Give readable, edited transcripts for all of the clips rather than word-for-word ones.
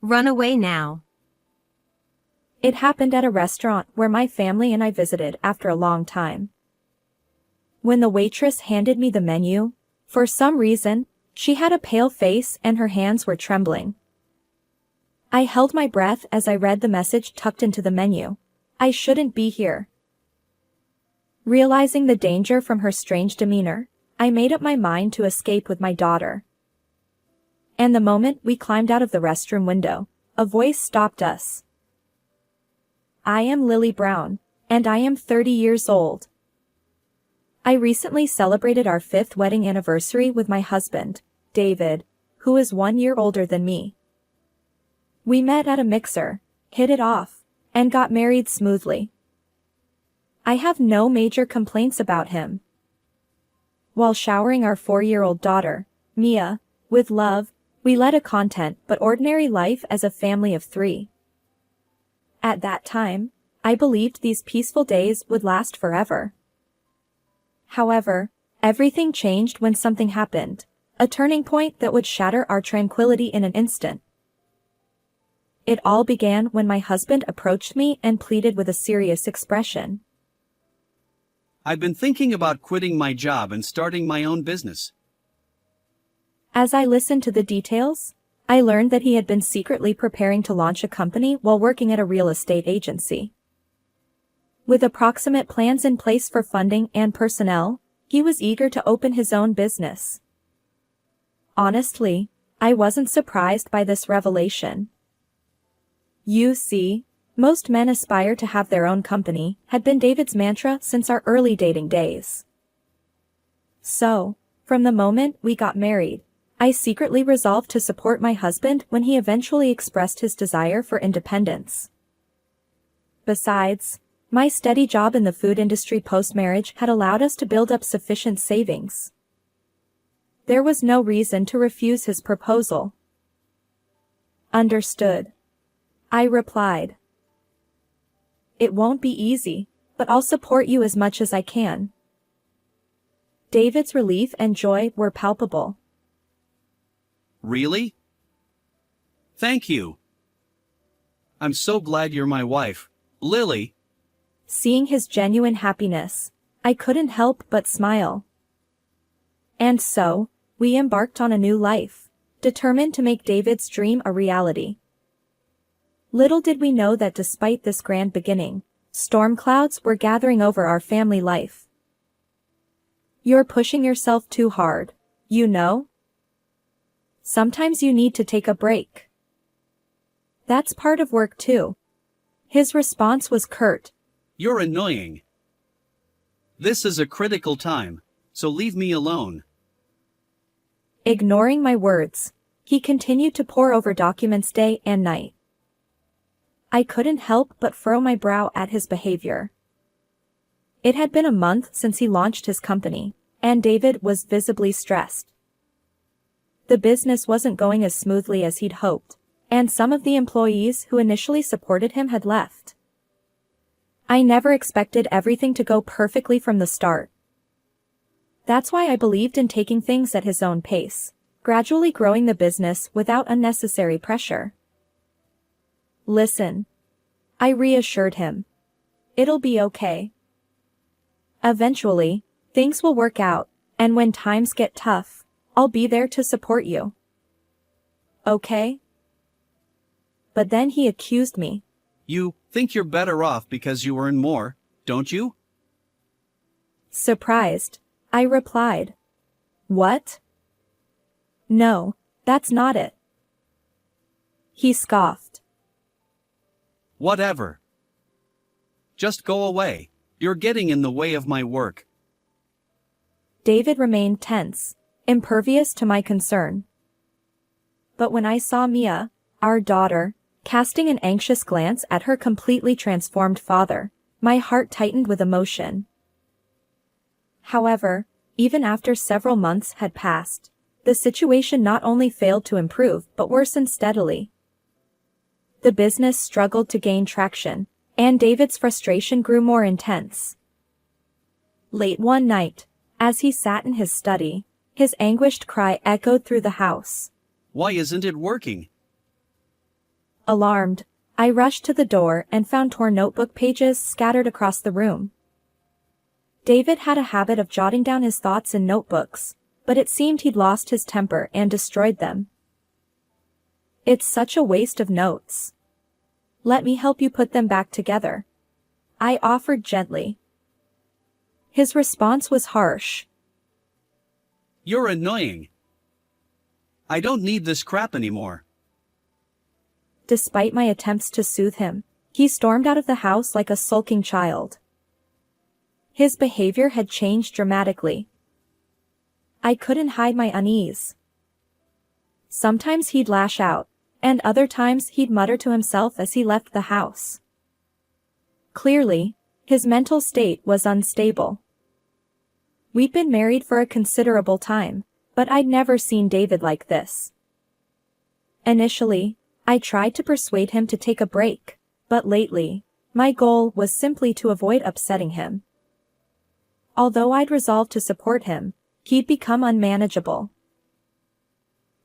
Run away now. It happened at a restaurant where my family and I visited after a long time. When the waitress handed me the menu, for some reason, she had a pale face and her hands were trembling. I held my breath as I read the message tucked into the menu. I shouldn't be here. Realizing the danger from her strange demeanor, I made up my mind to escape with my daughter. And the moment we climbed out of the restroom window, a voice stopped us. I am Lily Brown, and I am 30 years old. I recently celebrated our 5th wedding anniversary with my husband, David, who is 1 year older than me. We met at a mixer, hit it off, and got married smoothly. I have no major complaints about him. While showering our 4-year-old daughter, Mia, with love, we led a content but ordinary life as a family of 3. At that time, I believed these peaceful days would last forever. However, everything changed when something happened, a turning point that would shatter our tranquility in an instant. It all began when my husband approached me and pleaded with a serious expression. I've been thinking about quitting my job and starting my own business. As I listened to the details, I learned that he had been secretly preparing to launch a company while working at a real estate agency. With approximate plans in place for funding and personnel, he was eager to open his own business. Honestly, I wasn't surprised by this revelation. You see, most men aspire to have their own company, had been David's mantra since our early dating days. So, from the moment we got married, I secretly resolved to support my husband when he eventually expressed his desire for independence. Besides, my steady job in the food industry post-marriage had allowed us to build up sufficient savings. There was no reason to refuse his proposal. Understood. I replied. It won't be easy, but I'll support you as much as I can. David's relief and joy were palpable. Really? Thank you. I'm so glad you're my wife, Lily. Seeing his genuine happiness, I couldn't help but smile. And so, we embarked on a new life, determined to make David's dream a reality. Little did we know that despite this grand beginning, storm clouds were gathering over our family life. You're pushing yourself too hard, you know? Sometimes you need to take a break. That's part of work too. His response was curt. You're annoying. This is a critical time, so leave me alone. Ignoring my words, he continued to pore over documents day and night. I couldn't help but furrow my brow at his behavior. It had been a month since he launched his company, and David was visibly stressed. The business wasn't going as smoothly as he'd hoped, and some of the employees who initially supported him had left. I never expected everything to go perfectly from the start. That's why I believed in taking things at his own pace, gradually growing the business without unnecessary pressure. Listen. I reassured him. It'll be okay. Eventually, things will work out, and when times get tough, I'll be there to support you. Okay? But then he accused me. You think you're better off because you earn more, don't you? Surprised, I replied. What? No, that's not it. He scoffed. Whatever. Just go away. You're getting in the way of my work. David remained tense, impervious to my concern. But when I saw Mia, our daughter, casting an anxious glance at her completely transformed father, my heart tightened with emotion. However, even after several months had passed, the situation not only failed to improve but worsened steadily. The business struggled to gain traction, and David's frustration grew more intense. Late one night, as he sat in his study, his anguished cry echoed through the house. Why isn't it working? Alarmed, I rushed to the door and found torn notebook pages scattered across the room. David had a habit of jotting down his thoughts in notebooks, but it seemed he'd lost his temper and destroyed them. It's such a waste of notes. Let me help you put them back together, I offered gently. His response was harsh. You're annoying. I don't need this crap anymore. Despite my attempts to soothe him, he stormed out of the house like a sulking child. His behavior had changed dramatically. I couldn't hide my unease. Sometimes he'd lash out, and other times he'd mutter to himself as he left the house. Clearly, his mental state was unstable. We'd been married for a considerable time, but I'd never seen David like this. Initially, I tried to persuade him to take a break, but lately, my goal was simply to avoid upsetting him. Although I'd resolved to support him, he'd become unmanageable.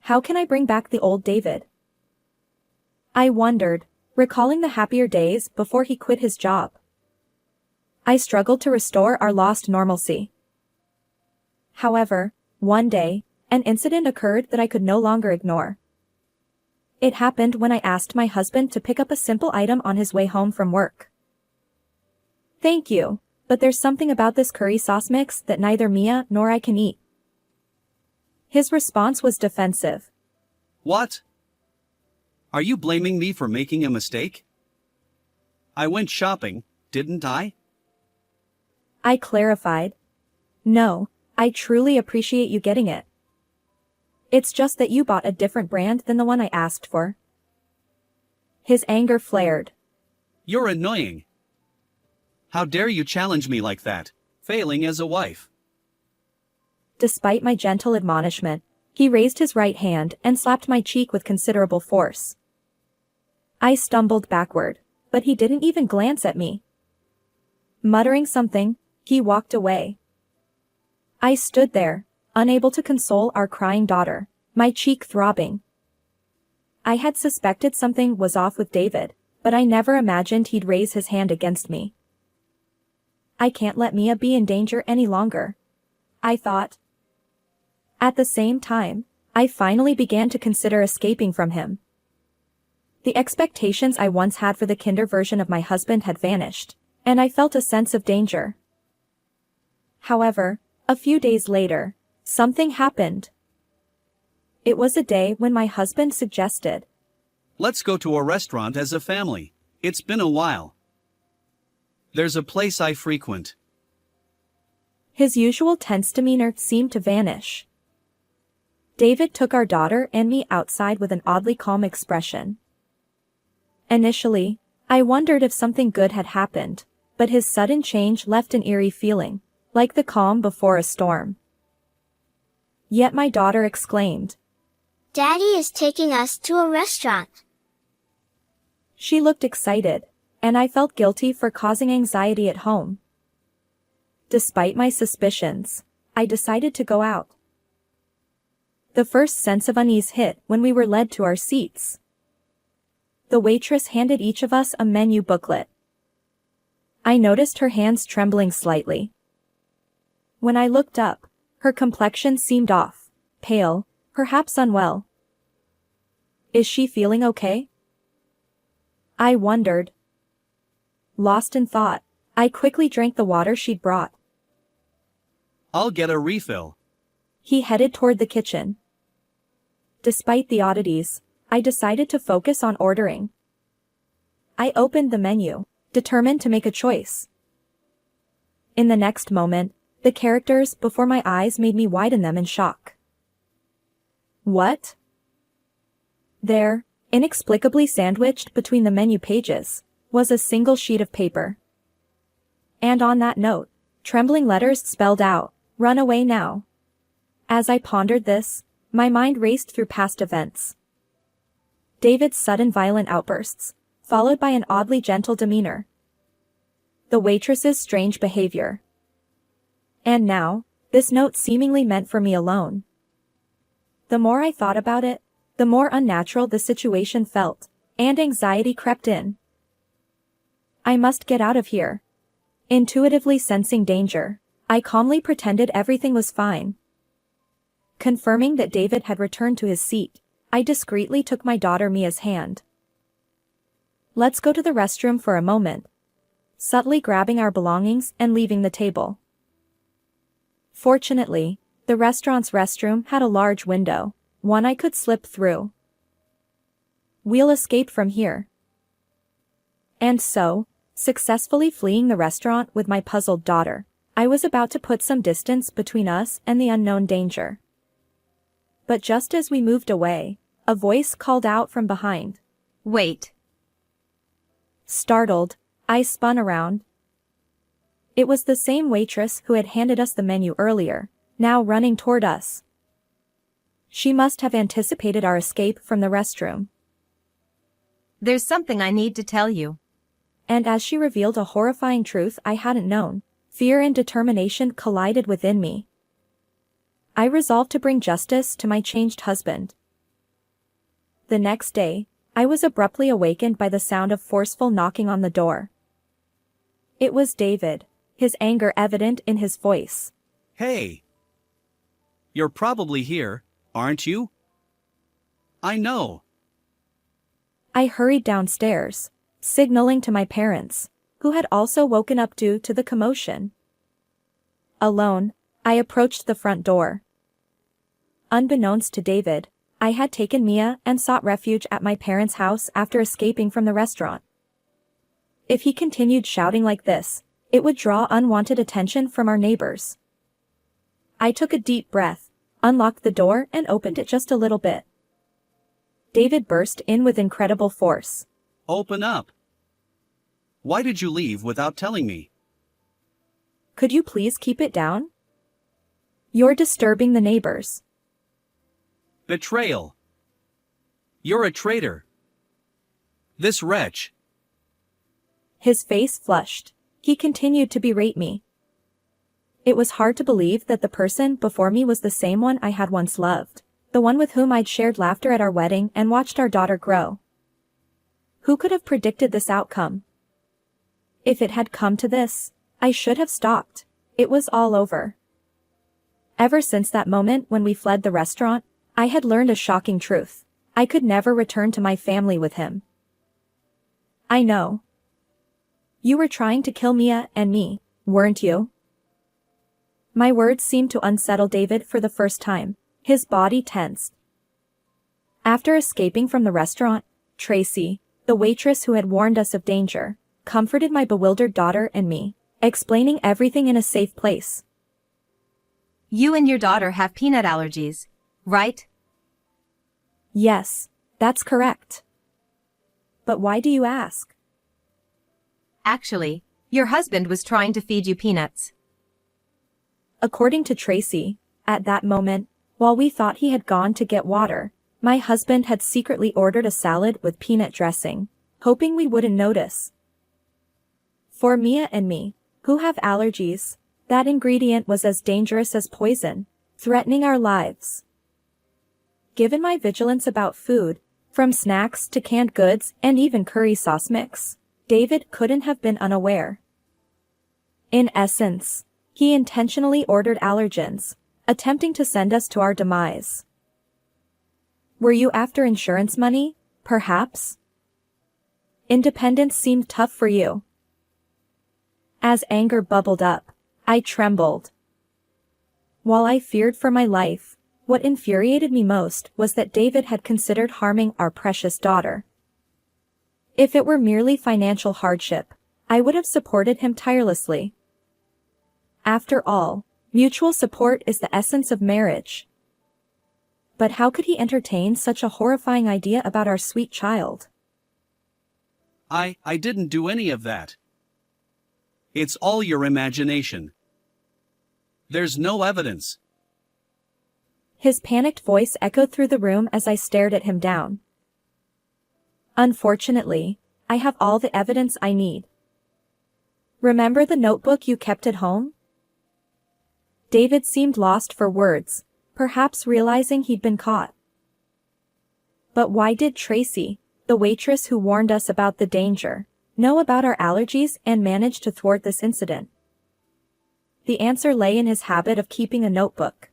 How can I bring back the old David? I wondered, recalling the happier days before he quit his job. I struggled to restore our lost normalcy. However, one day, an incident occurred that I could no longer ignore. It happened when I asked my husband to pick up a simple item on his way home from work. Thank you, but there's something about this curry sauce mix that neither Mia nor I can eat. His response was defensive. What? Are you blaming me for making a mistake? I went shopping, didn't I? I clarified. No, I truly appreciate you getting it. It's just that you bought a different brand than the one I asked for. His anger flared. You're annoying. How dare you challenge me like that, failing as a wife? Despite my gentle admonishment, he raised his right hand and slapped my cheek with considerable force. I stumbled backward, but he didn't even glance at me. Muttering something, he walked away. I stood there, unable to console our crying daughter, my cheek throbbing. I had suspected something was off with David, but I never imagined he'd raise his hand against me. I can't let Mia be in danger any longer, I thought. At the same time, I finally began to consider escaping from him. The expectations I once had for the kinder version of my husband had vanished, and I felt a sense of danger. However, a few days later, something happened. It was a day when my husband suggested, Let's go to a restaurant as a family. It's been a while. There's a place I frequent. His usual tense demeanor seemed to vanish. David took our daughter and me outside with an oddly calm expression. Initially, I wondered if something good had happened, but his sudden change left an eerie feeling, like the calm before a storm. Yet my daughter exclaimed, Daddy is taking us to a restaurant. She looked excited, and I felt guilty for causing anxiety at home. Despite my suspicions, I decided to go out. The first sense of unease hit when we were led to our seats. The waitress handed each of us a menu booklet. I noticed her hands trembling slightly. When I looked up, her complexion seemed off, pale, perhaps unwell. Is she feeling okay? I wondered. Lost in thought, I quickly drank the water she'd brought. I'll get a refill. He headed toward the kitchen. Despite the oddities, I decided to focus on ordering. I opened the menu, determined to make a choice. In the next moment, the characters before my eyes made me widen them in shock. What? There, inexplicably sandwiched between the menu pages, was a single sheet of paper. And on that note, trembling letters spelled out, "Run away now." As I pondered this, my mind raced through past events. David's sudden violent outbursts, followed by an oddly gentle demeanor. The waitress's strange behavior. And now, this note seemingly meant for me alone. The more I thought about it, the more unnatural the situation felt, and anxiety crept in. I must get out of here. Intuitively sensing danger, I calmly pretended everything was fine. Confirming that David had returned to his seat, I discreetly took my daughter Mia's hand. Let's go to the restroom for a moment. Subtly grabbing our belongings and leaving the table. Fortunately, the restaurant's restroom had a large window, one I could slip through. We'll escape from here. And so, successfully fleeing the restaurant with my puzzled daughter, I was about to put some distance between us and the unknown danger. But just as we moved away, a voice called out from behind. Wait. Startled, I spun around. It was the same waitress who had handed us the menu earlier, now running toward us. She must have anticipated our escape from the restroom. There's something I need to tell you. And as she revealed a horrifying truth I hadn't known, fear and determination collided within me. I resolved to bring justice to my changed husband. The next day, I was abruptly awakened by the sound of forceful knocking on the door. It was David, his anger evident in his voice. Hey! You're probably here, aren't you? I know. I hurried downstairs, signaling to my parents, who had also woken up due to the commotion. Alone, I approached the front door. Unbeknownst to David, I had taken Mia and sought refuge at my parents' house after escaping from the restaurant. If he continued shouting like this, it would draw unwanted attention from our neighbors. I took a deep breath, unlocked the door and opened it just a little bit. David burst in with incredible force. Open up. Why did you leave without telling me? Could you please keep it down? You're disturbing the neighbors. Betrayal. You're a traitor. This wretch. His face flushed. He continued to berate me. It was hard to believe that the person before me was the same one I had once loved, the one with whom I'd shared laughter at our wedding and watched our daughter grow. Who could have predicted this outcome? If it had come to this, I should have stopped. It was all over. Ever since that moment when we fled the restaurant, I had learned a shocking truth. I could never return to my family with him. I know. You were trying to kill Mia and me, weren't you? My words seemed to unsettle David for the first time. His body tensed. After escaping from the restaurant, Tracy, the waitress who had warned us of danger, comforted my bewildered daughter and me, explaining everything in a safe place. You and your daughter have peanut allergies, right? Yes, that's correct. But why do you ask? Actually, your husband was trying to feed you peanuts. According to Tracy, at that moment, while we thought he had gone to get water, my husband had secretly ordered a salad with peanut dressing, hoping we wouldn't notice. For Mia and me, who have allergies, that ingredient was as dangerous as poison, threatening our lives. Given my vigilance about food, from snacks to canned goods and even curry sauce mix, David couldn't have been unaware. In essence, he intentionally ordered allergens, attempting to send us to our demise. Were you after insurance money, perhaps? Independence seemed tough for you. As anger bubbled up, I trembled. While I feared for my life, what infuriated me most was that David had considered harming our precious daughter. If it were merely financial hardship, I would have supported him tirelessly. After all, mutual support is the essence of marriage. But how could he entertain such a horrifying idea about our sweet child? I didn't do any of that. It's all your imagination. There's no evidence. His panicked voice echoed through the room as I stared at him down. Unfortunately, I have all the evidence I need. Remember the notebook you kept at home? David seemed lost for words, perhaps realizing he'd been caught. But why did Tracy, the waitress who warned us about the danger, know about our allergies and manage to thwart this incident? The answer lay in his habit of keeping a notebook.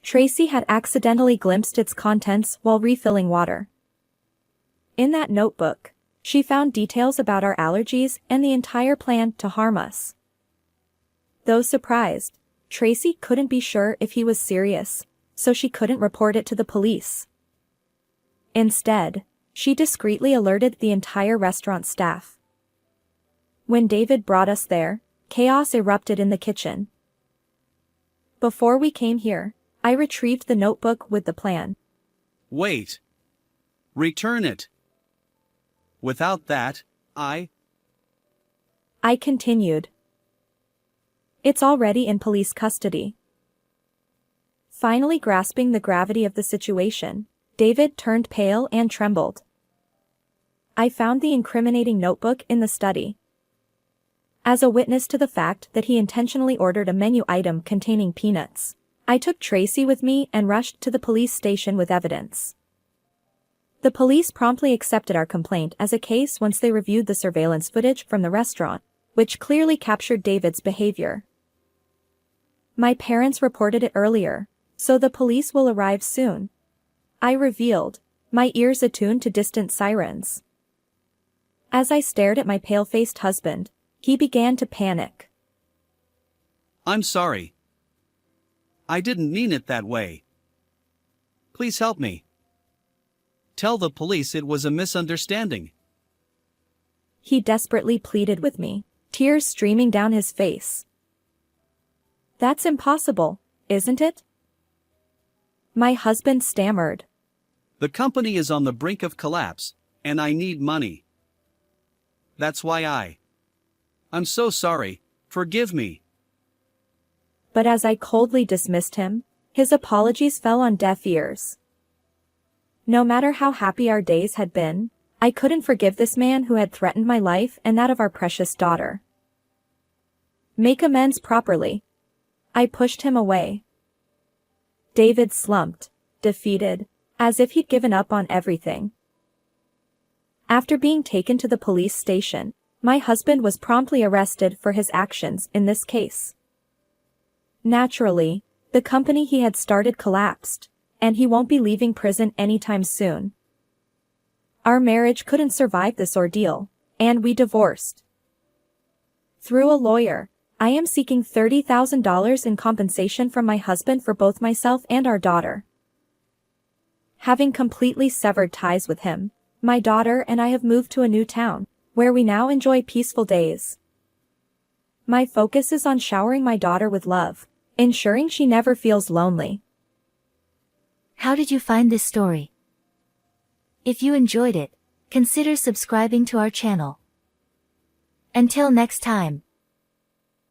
Tracy had accidentally glimpsed its contents while refilling water. In that notebook, she found details about our allergies and the entire plan to harm us. Though surprised, Tracy couldn't be sure if he was serious, so she couldn't report it to the police. Instead, she discreetly alerted the entire restaurant staff. When David brought us there, chaos erupted in the kitchen. Before we came here, I retrieved the notebook with the plan. Wait. Return it. Without that, I continued. It's already in police custody. Finally grasping the gravity of the situation, David turned pale and trembled. I found the incriminating notebook in the study. As a witness to the fact that he intentionally ordered a menu item containing peanuts, I took Tracy with me and rushed to the police station with evidence. The police promptly accepted our complaint as a case once they reviewed the surveillance footage from the restaurant, which clearly captured David's behavior. My parents reported it earlier, so the police will arrive soon, I revealed, my ears attuned to distant sirens. As I stared at my pale-faced husband, he began to panic. I'm sorry. I didn't mean it that way. Please help me. Tell the police it was a misunderstanding. He desperately pleaded with me, tears streaming down his face. That's impossible, isn't it? My husband stammered. The company is on the brink of collapse, and I need money. That's why I'm so sorry, forgive me. But as I coldly dismissed him, his apologies fell on deaf ears. No matter how happy our days had been, I couldn't forgive this man who had threatened my life and that of our precious daughter. Make amends properly. I pushed him away. David slumped, defeated, as if he'd given up on everything. After being taken to the police station, my husband was promptly arrested for his actions in this case. Naturally, the company he had started collapsed, and he won't be leaving prison anytime soon. Our marriage couldn't survive this ordeal, and we divorced. Through a lawyer, I am seeking $30,000 in compensation from my husband for both myself and our daughter. Having completely severed ties with him, my daughter and I have moved to a new town, where we now enjoy peaceful days. My focus is on showering my daughter with love, ensuring she never feels lonely. How did you find this story? If you enjoyed it, consider subscribing to our channel. Until next time.